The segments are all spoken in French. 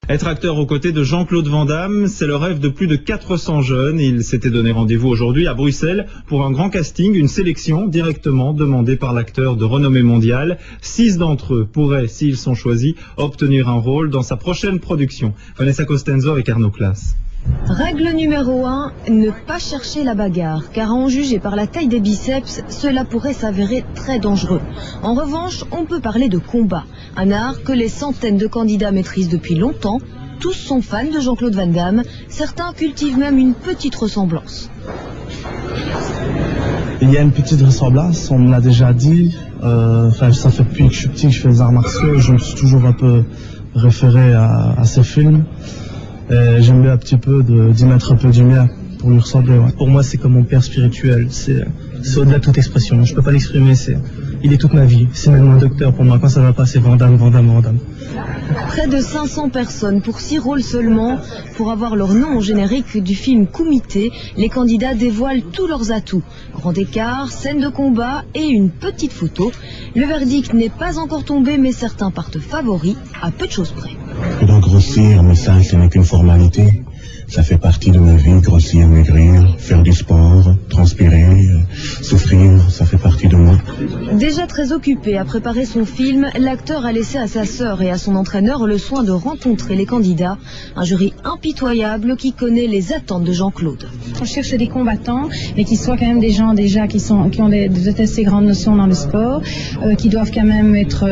Être acteur aux côtés de Jean-Claude Van Damme, c'est le rêve de plus de 400 jeunes. Ils s'étaient donné rendez-vous aujourd'hui à Bruxelles pour un grand casting, une sélection directement demandée par l'acteur de renommée mondiale. 6 d'entre eux pourraient, s'ils sont choisis, obtenir un rôle dans sa prochaine production. Vanessa Costenzo avec Arnaud Claes. Règle numéro 1, ne pas chercher la bagarre, car à en juger par la taille des biceps, cela pourrait s'avérer très dangereux. En revanche, on peut parler de combat, un art que les centaines de candidats maîtrisent depuis longtemps. Tous sont fans de Jean-Claude Van Damme, certains cultivent même une petite ressemblance. Il y a une petite ressemblance, on me l'a déjà dit, ça fait depuis que je suis petit que je fais les arts martiaux, je me suis toujours un peu référé à ces films. J'aime bien un petit peu d'y mettre un peu du mien pour lui ressembler. Ouais. Pour moi, c'est comme mon père spirituel. C'est au-delà de toute expression. Je peux pas l'exprimer. Il est toute ma vie. C'est même un docteur pour moi. Quand ça va pas, c'est Van Damme, Van Damme, Van Damme. Près de 500 personnes pour 6 rôles seulement. Pour avoir leur nom au générique du film Kumité, les candidats dévoilent tous leurs atouts. Grand écart, scène de combat et une petite photo. Le verdict n'est pas encore tombé, mais certains partent favoris à peu de choses près. Je dois grossir, mais ça, ce n'est qu'une formalité. Ça fait partie de ma vie, grossir, maigrir, faire du sport, transpirer, souffrir, ça fait partie de moi. Déjà très occupé à préparer son film, l'acteur a laissé à sa sœur et à son entraîneur le soin de rencontrer les candidats. Un jury impitoyable qui connaît les attentes de Jean-Claude. On cherche des combattants, mais qui soient quand même des gens déjà qui ont des assez grandes notions dans le sport, qui doivent quand même être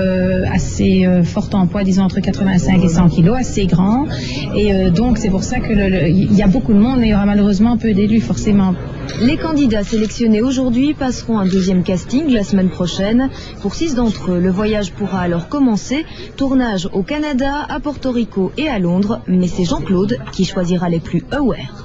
assez forts en poids, disons entre 85 et 100 kilos, assez grands. Et donc c'est pour ça que il y a beaucoup de monde, mais il y aura malheureusement peu d'élus forcément. Les candidats sélectionnés aujourd'hui passeront un deuxième casting la semaine prochaine. Pour 6 d'entre eux, le voyage pourra alors commencer. Tournage au Canada, à Porto Rico et à Londres. Mais c'est Jean-Claude qui choisira les plus aware.